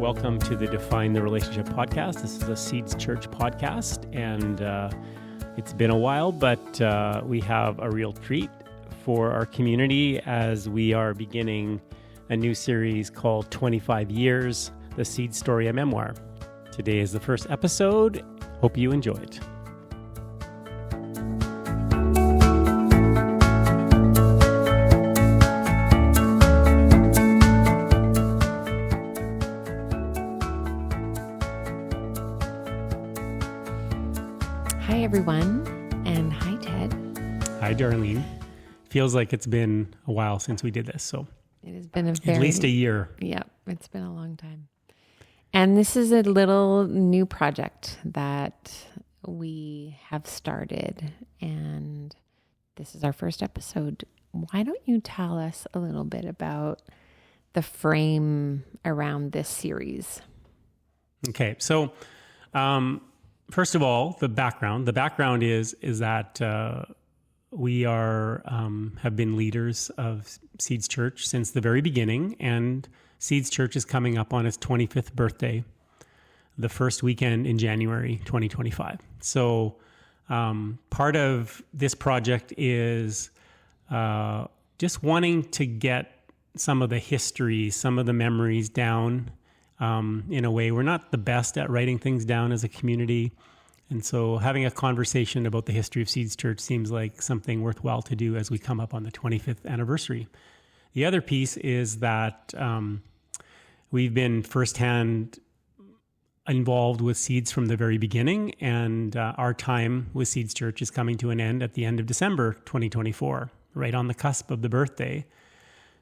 welcome to the Define the Relationship podcast. This is a Seeds Church podcast, and it's been a while, but we have a real treat for our community as we are beginning a new series called 25 Years, the Seed Story, a Memoir. Today is the first episode. Hope you enjoy it. Hi, everyone, and hi, Ted. Hi, Darlene. Feels like it's been a while since we did this, so it has been at least a year. Yeah, it's been a long time. And this is a little new project that we have started, and this is our first episode. Why don't you tell us a little bit about the frame around this series? Okay, so first of all, the background. The background is that we have been leaders of Seeds Church since the very beginning, and Seeds Church is coming up on its 25th birthday, the first weekend in January 2025. So part of this project is just wanting to get some of the history, some of the memories down in a way. We're not the best at writing things down as a community. And so having a conversation about the history of Seeds Church seems like something worthwhile to do as we come up on the 25th anniversary. The other piece is that we've been firsthand involved with Seeds from the very beginning, and our time with Seeds Church is coming to an end at the end of December 2024, right on the cusp of the birthday.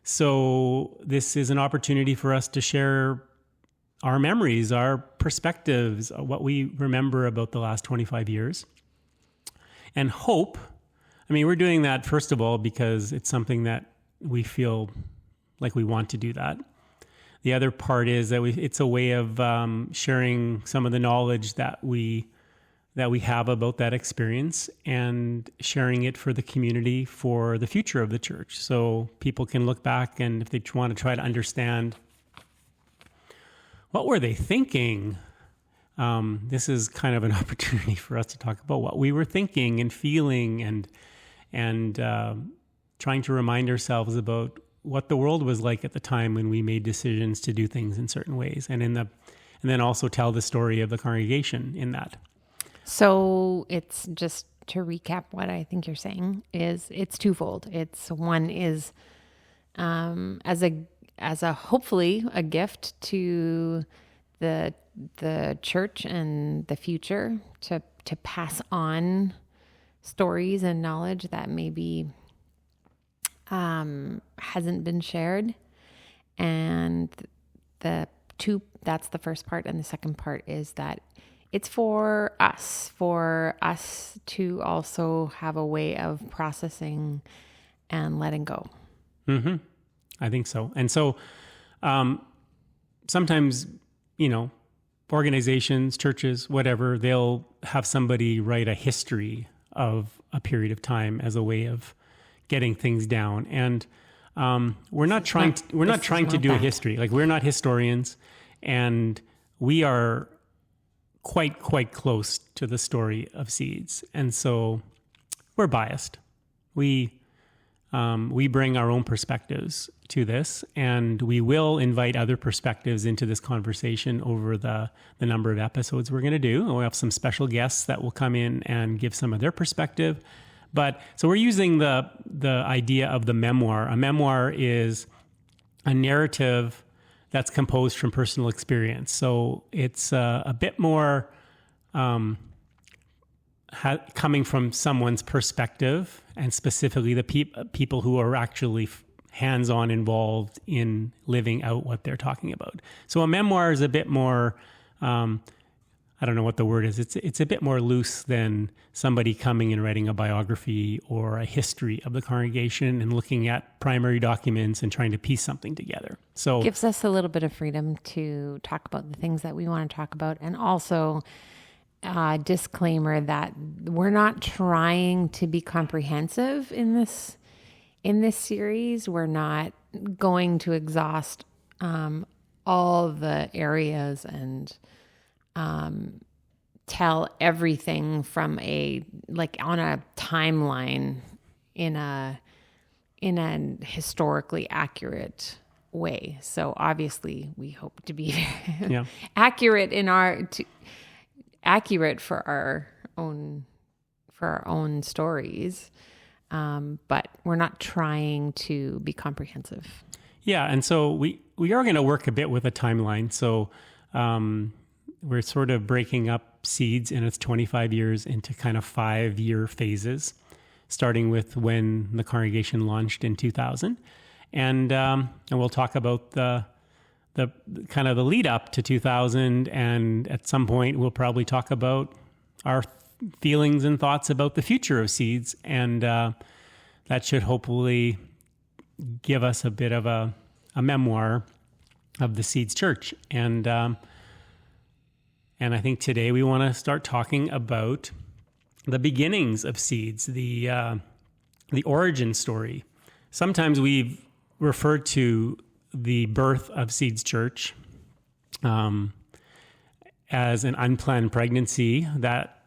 So this is an opportunity for us to share our memories, our perspectives, what we remember about the last 25 years. And hope, we're doing that, first of all, because it's something that we feel like we want to do that. The other part is that it's a way of sharing some of the knowledge that we have about that experience and sharing it for the community for the future of the church. So people can look back, and if they want to try to understand what were they thinking, this is kind of an opportunity for us to talk about what we were thinking and feeling, and trying to remind ourselves about what the world was like at the time when we made decisions to do things in certain ways, and then also tell the story of the congregation in that. So it's just to recap what I think you're saying is it's twofold. One is as a hopefully a gift to the church and the future to pass on stories and knowledge that maybe hasn't been shared. And that's the first part. And the second part is that it's for us to also have a way of processing and letting go. Mm-hmm. I think so. And so sometimes, organizations, churches, whatever, they'll have somebody write a history of a period of time as a way of getting things down. And we're not trying to do a history. Like, we're not historians, and we are quite close to the story of Seeds. And so we're biased. We bring our own perspectives to this, and we will invite other perspectives into this conversation over the number of episodes we're going to do. And we'll have some special guests that will come in and give some of their perspective. But so we're using the idea of the memoir. A memoir is a narrative that's composed from personal experience. So it's a bit more coming from someone's perspective, and specifically the people who are actually hands-on involved in living out what they're talking about. So a memoir is a bit more, I don't know what the word is. It's a bit more loose than somebody coming and writing a biography or a history of the congregation and looking at primary documents and trying to piece something together. So gives us a little bit of freedom to talk about the things that we want to talk about, and also disclaimer that we're not trying to be comprehensive in this series. We're not going to exhaust all the areas and tell everything from on a timeline in an historically accurate way. So obviously we hope to be accurate accurate for our own stories. But we're not trying to be comprehensive. Yeah. And so we are going to work a bit with a timeline. So, we're sort of breaking up Seeds in its 25 years into kind of 5-year phases, starting with when the congregation launched in 2000. And we'll talk about the kind of the lead up to 2000. And at some point, we'll probably talk about our feelings and thoughts about the future of Seeds. And that should hopefully give us a bit of a memoir of the Seeds Church. And I think today we want to start talking about the beginnings of Seeds, the origin story. Sometimes we've referred to the birth of Seeds Church as an unplanned pregnancy that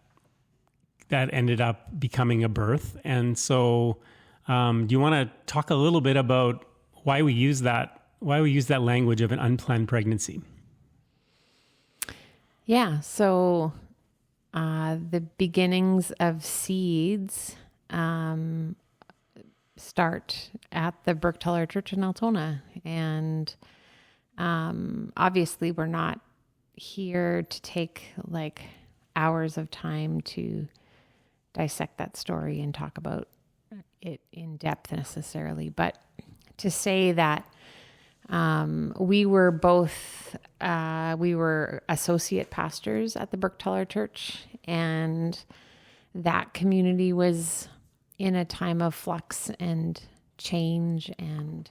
ended up becoming a birth. And so do you want to talk a little bit about why we use that language of an unplanned pregnancy? Yeah, so the beginnings of Seeds start at the Berktaler Church in Altona. And obviously we're not here to take like hours of time to dissect that story and talk about it in depth necessarily, but to say that we were associate pastors at the Berktaler Church, and that community was in a time of flux and change, and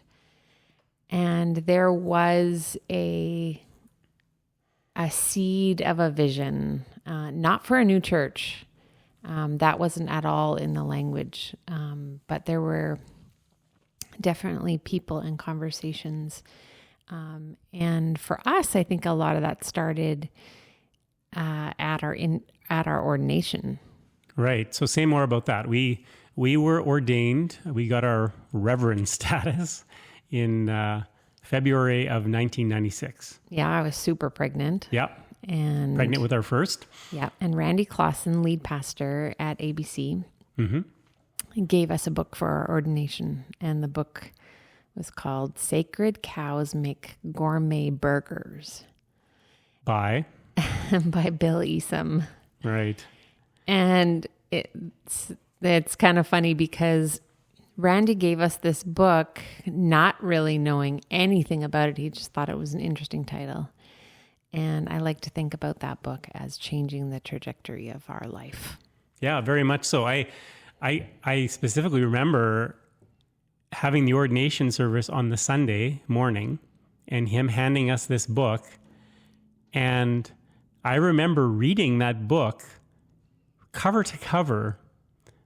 there was a seed of a vision, not for a new church. That wasn't at all in the language, but there were definitely people and conversations. And for us, I think a lot of that started at our ordination. Right. So say more about that. We were ordained. We got our reverend status in February of 1996. Yeah, I was super pregnant. Yeah. And pregnant with our first. Yeah. And Randy Clausen, lead pastor at ABC, gave us a book for our ordination. And the book was called Sacred Cows Make Gourmet Burgers. By Bill Esom. Right. And it's kind of funny because Randy gave us this book not really knowing anything about it. He just thought it was an interesting title. And I like to think about that book as changing the trajectory of our life. Yeah, very much so. I specifically remember having the ordination service on the Sunday morning and him handing us this book. And I remember reading that book cover to cover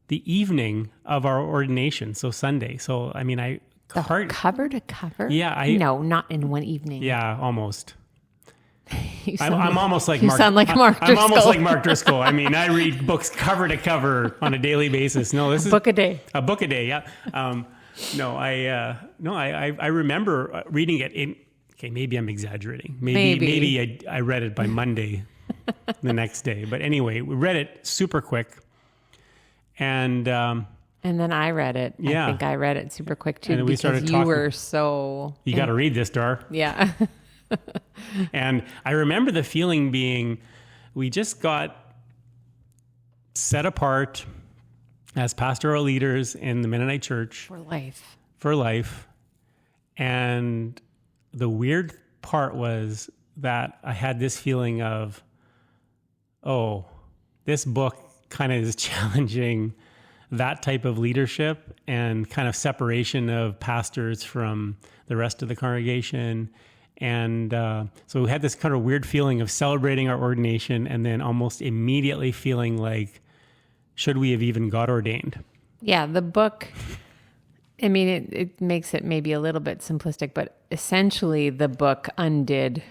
the evening of our ordination. So Sunday. So, I mean, cover to cover? Yeah. No, not in one evening. Yeah, almost. I'm almost like you Mark. Sound like Mark Driscoll. I'm almost like Mark Driscoll. I mean, I read books cover to cover on a daily basis. No, this is book a day. A book a day. Yeah. I remember reading it in. Okay, maybe I'm exaggerating. Maybe I read it by Monday, the next day. But anyway, we read it super quick, and then I read it. Yeah. I think I read it super quick too. And we started because talking. You were so. You got to read this, Dar. Yeah. And I remember the feeling being, we just got set apart as pastoral leaders in the Mennonite Church. For life. And the weird part was that I had this feeling of, oh, this book kind of is challenging that type of leadership and kind of separation of pastors from the rest of the congregation. And so we had this kind of weird feeling of celebrating our ordination and then almost immediately feeling like, should we have even got ordained? Yeah, the book, I mean, it makes it maybe a little bit simplistic, but essentially the book undid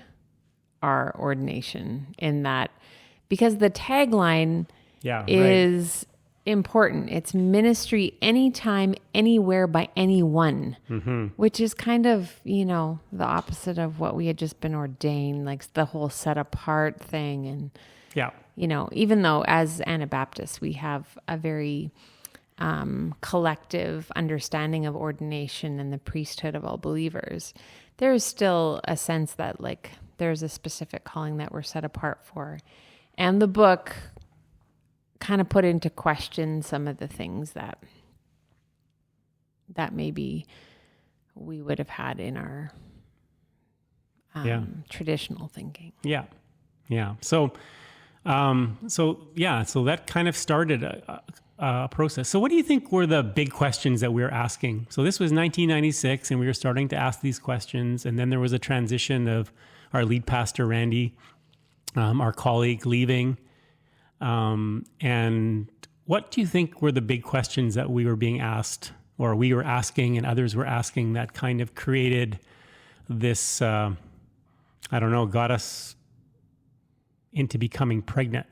our ordination in that, because the tagline is important. It's ministry anytime, anywhere, by anyone, which is kind of, the opposite of what we had just been ordained, like the whole set apart thing. And, even though as Anabaptists, we have a very collective understanding of ordination and the priesthood of all believers, there is still a sense that like there's a specific calling that we're set apart for. And the book kind of put into question some of the things that maybe we would have had in our traditional thinking. Yeah. So that kind of started a process. So what do you think were the big questions that we were asking? So this was 1996, and we were starting to ask these questions. And then there was a transition of our lead pastor, Randy, our colleague, leaving. And what do you think were the big questions that we were being asked, or we were asking and others were asking, that kind of created this, got us into becoming pregnant?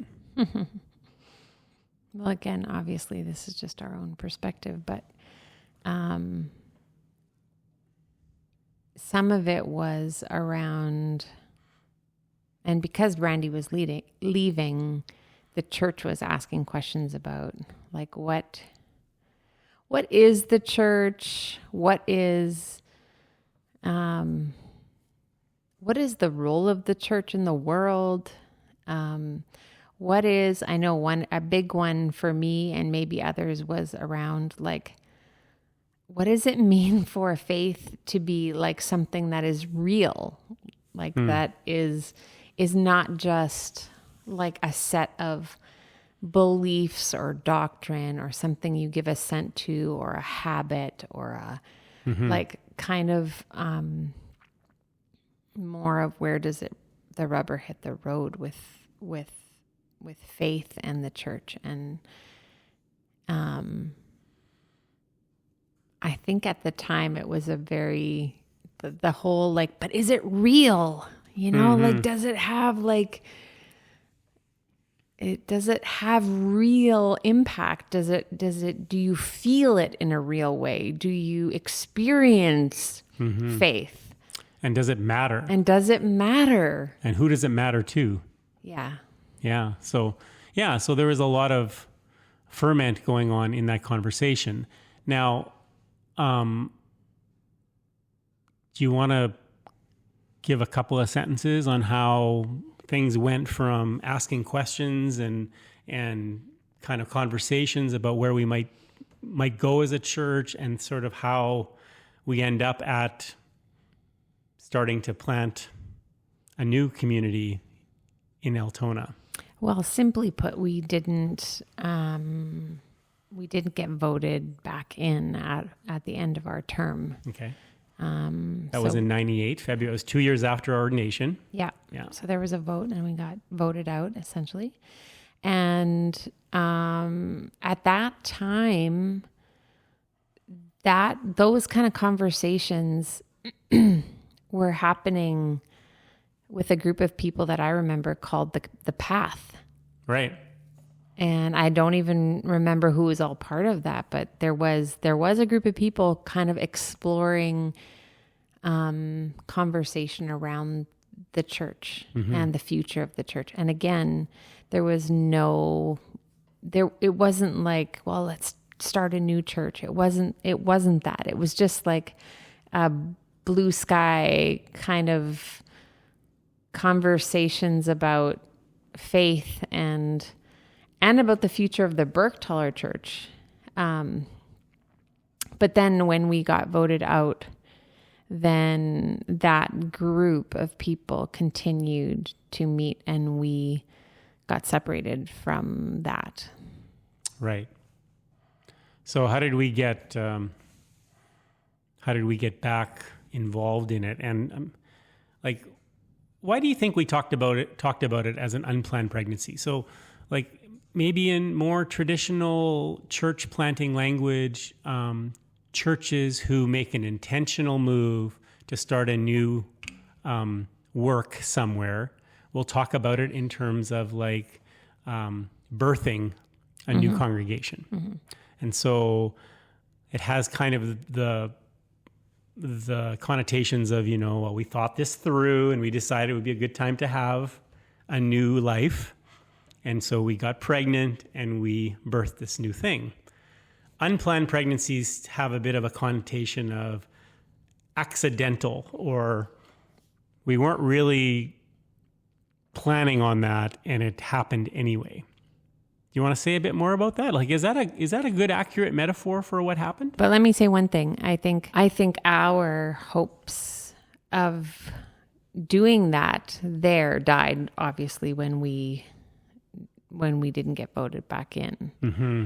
Well, again, obviously this is just our own perspective, but some of it was around, and because Randy was leaving, the church was asking questions about like what is the church? What is the role of the church in the world? What is, I know a big one for me and maybe others was around like, what does it mean for faith to be like something that is real? Like that is not just like a set of beliefs or doctrine or something you give assent to or a habit or a like kind of more of where does the rubber hit the road with faith and the church. And I think at the time it was a very the whole like, but is it real? Like does it have real impact? Do you feel it in a real way? Do you experience faith? And does it matter? And who does it matter to? Yeah. So there was a lot of ferment going on in that conversation. Now, do you want to give a couple of sentences on how things went from asking questions and kind of conversations about where we might go as a church, and sort of how we end up at starting to plant a new community in Altona? Well, simply put, we didn't get voted back in at the end of our term. Okay. That was in 98, February. It was 2 years after our ordination. Yeah. So there was a vote and we got voted out essentially. And at that time, those kind of conversations were happening with a group of people that I remember called the Path. Right. And I don't even remember who was all part of that, but there was a group of people kind of exploring conversation around the church and the future of the church. And again, it wasn't like, well, let's start a new church. It wasn't that. It was just like a blue sky kind of conversations about faith and about the future of the Berktaler Church. But then when we got voted out, then that group of people continued to meet and we got separated from that. Right. So how did we get back involved in it? And why do you think we talked about it as an unplanned pregnancy? So maybe in more traditional church planting language, churches who make an intentional move to start a new work somewhere, we'll talk about it in terms of like birthing a new congregation. Mm-hmm. And so it has kind of the connotations of, well, we thought this through and we decided it would be a good time to have a new life. And so we got pregnant and we birthed this new thing. Unplanned pregnancies have a bit of a connotation of accidental, or we weren't really planning on that and it happened anyway. You want to say a bit more about that? Like, is that a good, accurate metaphor for what happened? But let me say one thing. I think our hopes of doing that there died, obviously, when we didn't get voted back in. Mm-hmm.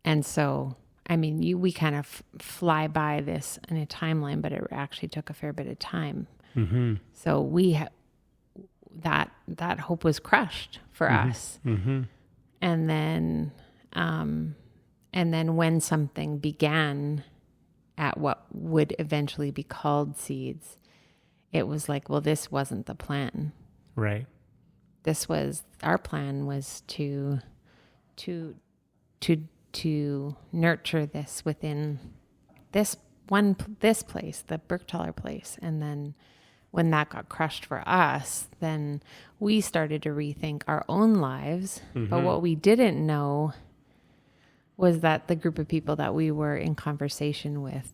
And so, I mean, we kind of fly by this in a timeline, but it actually took a fair bit of time. Mm-hmm. So that hope was crushed for us. Mm-hmm. And then when something began at what would eventually be called Seeds, it was like, well, this wasn't the plan. Right. Our plan was to nurture this within this place, the Bergtaler place. And then when that got crushed for us, then we started to rethink our own lives. Mm-hmm. But what we didn't know was that the group of people that we were in conversation with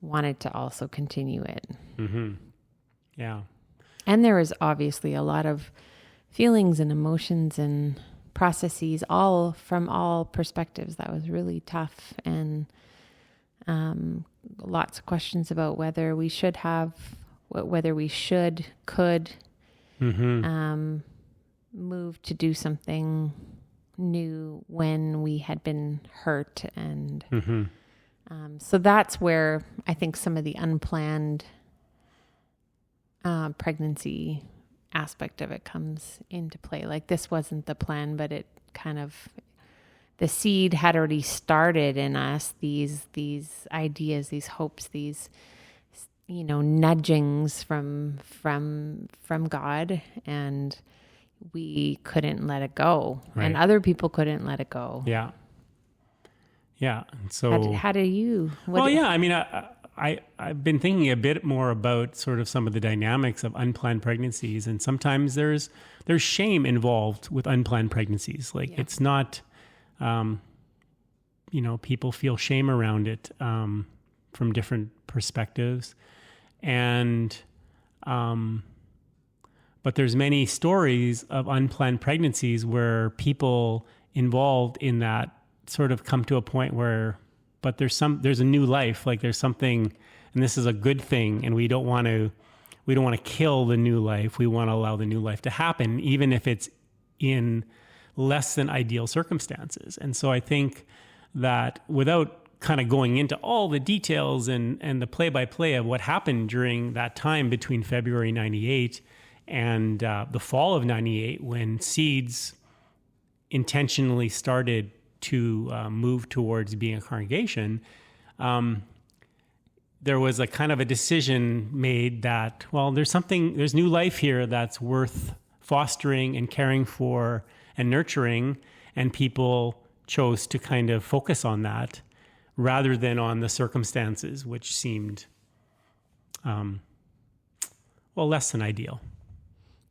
wanted to also continue it. Mm-hmm. Yeah. And there was obviously a lot of feelings and emotions and processes, all from all perspectives. That was really tough. And lots of questions about whether we could mm-hmm. Move to do something new when we had been hurt. And mm-hmm. So that's where I think some of the unplanned pregnancy aspect of it comes into play. Like, this wasn't the plan, but it kind of, the seed had already started in us, these ideas, these hopes, these nudgings from God, and we couldn't let it go. Right. And other people couldn't let it go. Yeah. Yeah. And so how do you? I mean, I've been thinking a bit more about sort of some of the dynamics of unplanned pregnancies, and sometimes there's shame involved with unplanned pregnancies. Like, it's not, people feel shame around it from different perspectives. And, but there's many stories of unplanned pregnancies where people involved in that sort of come to a point where, but there's a new life, like there's something, and this is a good thing. And we don't want to kill the new life. We want to allow the new life to happen, even if it's in less than ideal circumstances. And so I think that, without kind of going into all the details and the play-by-play of what happened during that time between February 98 and the fall of 98, when Seeds intentionally started to move towards being a congregation, there was a kind of a decision made that, well, there's new life here that's worth fostering and caring for and nurturing, and people chose to kind of focus on that rather than on the circumstances, which seemed, less than ideal.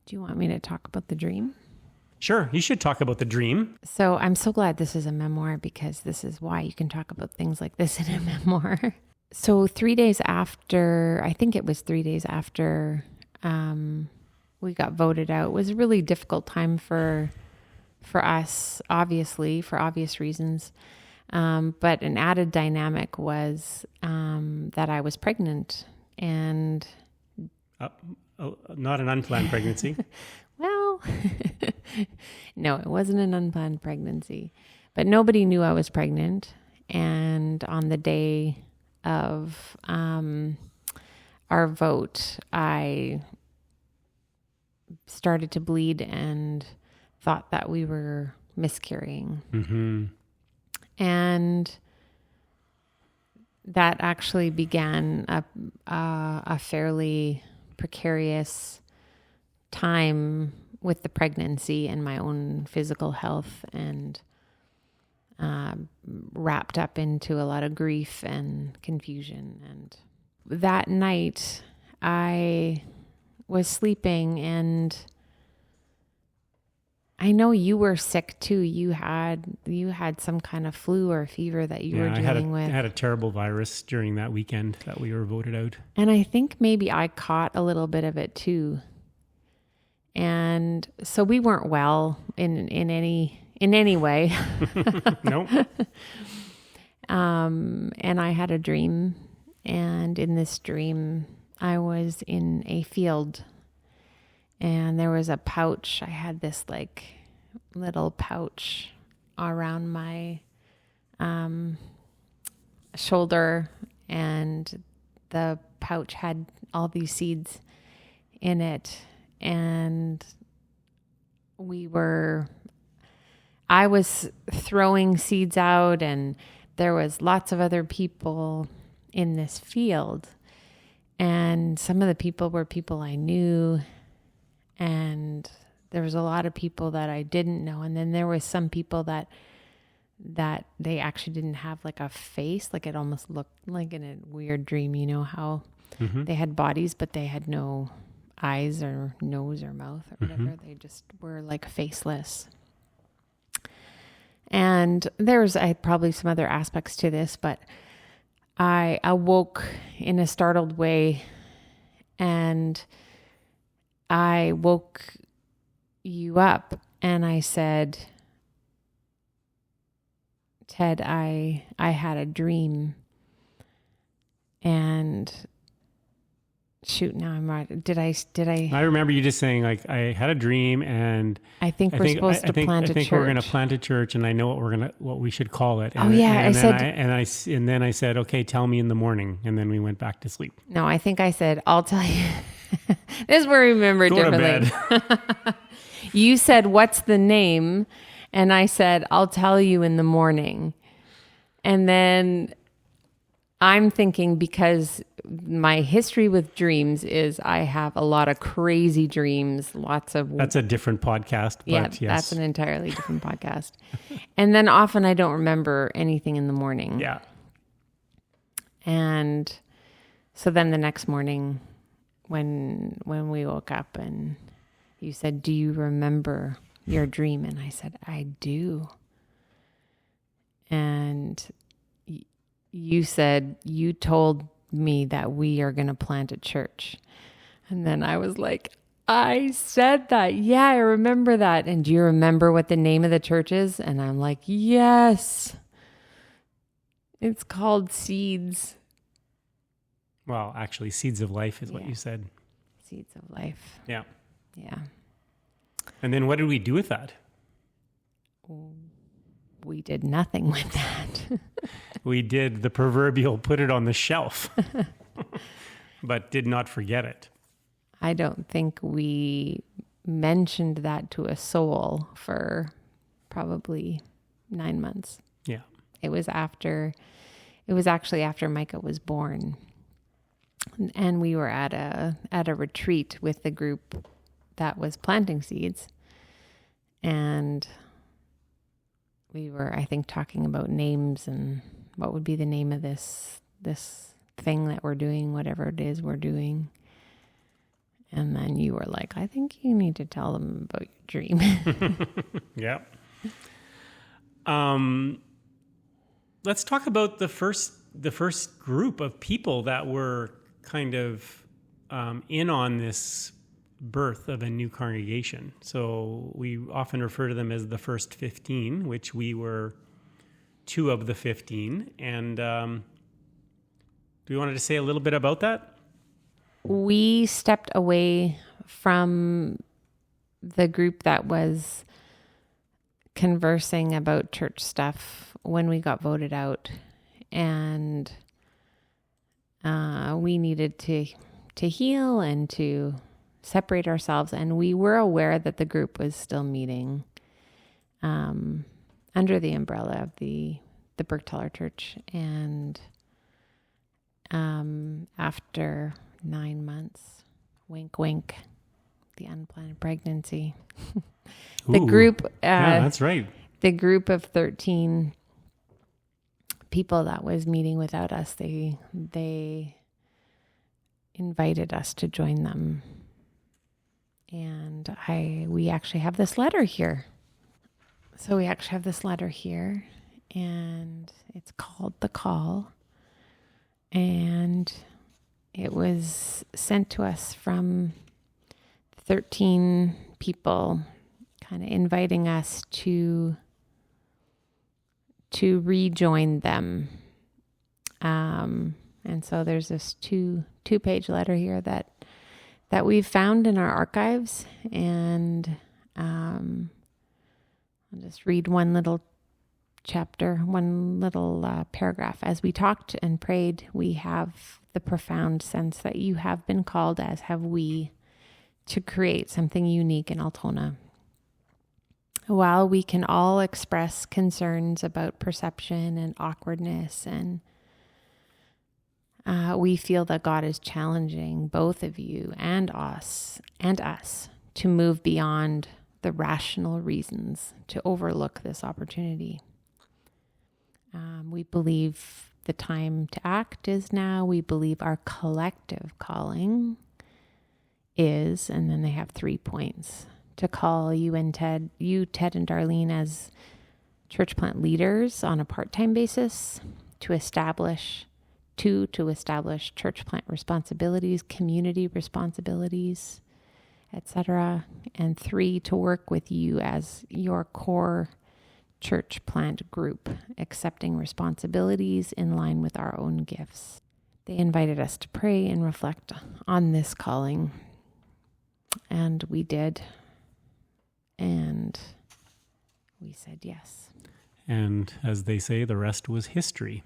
Do you want me to talk about the dream? Sure, you should talk about the dream. So I'm so glad this is a memoir, because this is why you can talk about things like this in a memoir. So 3 days after, I think it was 3 days after we got voted out, it was a really difficult time for us, obviously, for obvious reasons. But an added dynamic was that I was pregnant, and not an unplanned pregnancy. Well, no, it wasn't an unplanned pregnancy, but nobody knew I was pregnant. And on the day of our vote, I started to bleed and thought that we were miscarrying. Mm-hmm. And that actually began a fairly precarious time with the pregnancy and my own physical health, and wrapped up into a lot of grief and confusion. And that night I was sleeping, and I know you were sick too. You had some kind of flu or fever that you were dealing with. I had a terrible virus during that weekend that we were voted out. And I think maybe I caught a little bit of it too. And so we weren't well in any way. Nope. And I had a dream, and in this dream I was in a field, and there was a pouch. I had this like little pouch around my shoulder, and the pouch had all these seeds in it. And I was throwing seeds out, and there was lots of other people in this field. And some of the people were people I knew, and there was a lot of people that I didn't know. And then there was some people that they actually didn't have like a face, like it almost looked like in a weird dream, you know how they had bodies, but they had no eyes or nose or mouth or whatever. They just were like faceless. And there's probably some other aspects to this, but I awoke in a startled way, and I woke you up, and I said, Ted, I had a dream. And shoot, now I'm right. Did I? I remember you just saying, like, I had a dream, and I think we're supposed to plant a church. I think we're going to plant a church, and I know what we should call it. And, and then I said, okay, tell me in the morning, and then we went back to sleep. No, I think I said, I'll tell you. This is where I remember Go differently. to bed. You said, what's the name? And I said, I'll tell you in the morning. And then I'm thinking, because my history with dreams is I have a lot of crazy dreams, That's a different podcast. But yeah, yes. That's an entirely different podcast. And then often I don't remember anything in the morning. Yeah. And so then the next morning when we woke up, and you said, do you remember your dream? And I said, I do. And you said, you told me that we are going to plant a church. And then I was like, I said that. Yeah, I remember that. And do you remember what the name of the church is? And I'm like, yes. It's called Seeds. Well, actually, Seeds of Life is what you said. Seeds of Life. Yeah. Yeah. And then what did we do with that? We did nothing with that. We did the proverbial put it on the shelf, but did not forget it. I don't think we mentioned that to a soul for probably 9 months. Yeah. It was actually after Micah was born. And we were at a retreat with the group that was planting seeds. And we were, I think, talking about names and what would be the name of this thing that we're doing, whatever it is we're doing. And then you were like, I think you need to tell them about your dream. Yeah. Let's talk about the first group of people that were kind of in on this birth of a new congregation. So we often refer to them as the first 15, which we were 2 of the 15. And do you want to say a little bit about that? We stepped away from the group that was conversing about church stuff when we got voted out, and we needed to heal and to separate ourselves. And we were aware that the group was still meeting under the umbrella of the Bergtaler Church, and after 9 months, wink, wink, the unplanned pregnancy. The Ooh. group, Yeah, that's right. the group of 13 people that was meeting without us, they invited us to join them. And we actually have this letter here. So we actually have this letter here, and it's called The Call. And it was sent to us from 13 people, kind of inviting us to rejoin them. And so there's this two-page letter here that we've found in our archives, and I'll just read one little chapter, one little paragraph. As we talked and prayed, we have the profound sense that you have been called, as have we, to create something unique in Altona. While we can all express concerns about perception and awkwardness, and we feel that God is challenging both of you and us to move beyond the rational reasons to overlook this opportunity. We believe the time to act is now. We believe our collective calling is, and then they have 3 points, to call you, Ted and Darlene, as church plant leaders on a part-time basis, to establish church plant responsibilities, community responsibilities, etc. And 3, to work with you as your core church plant group, accepting responsibilities in line with our own gifts. They invited us to pray and reflect on this calling, and we did, and we said yes. And as they say, the rest was history.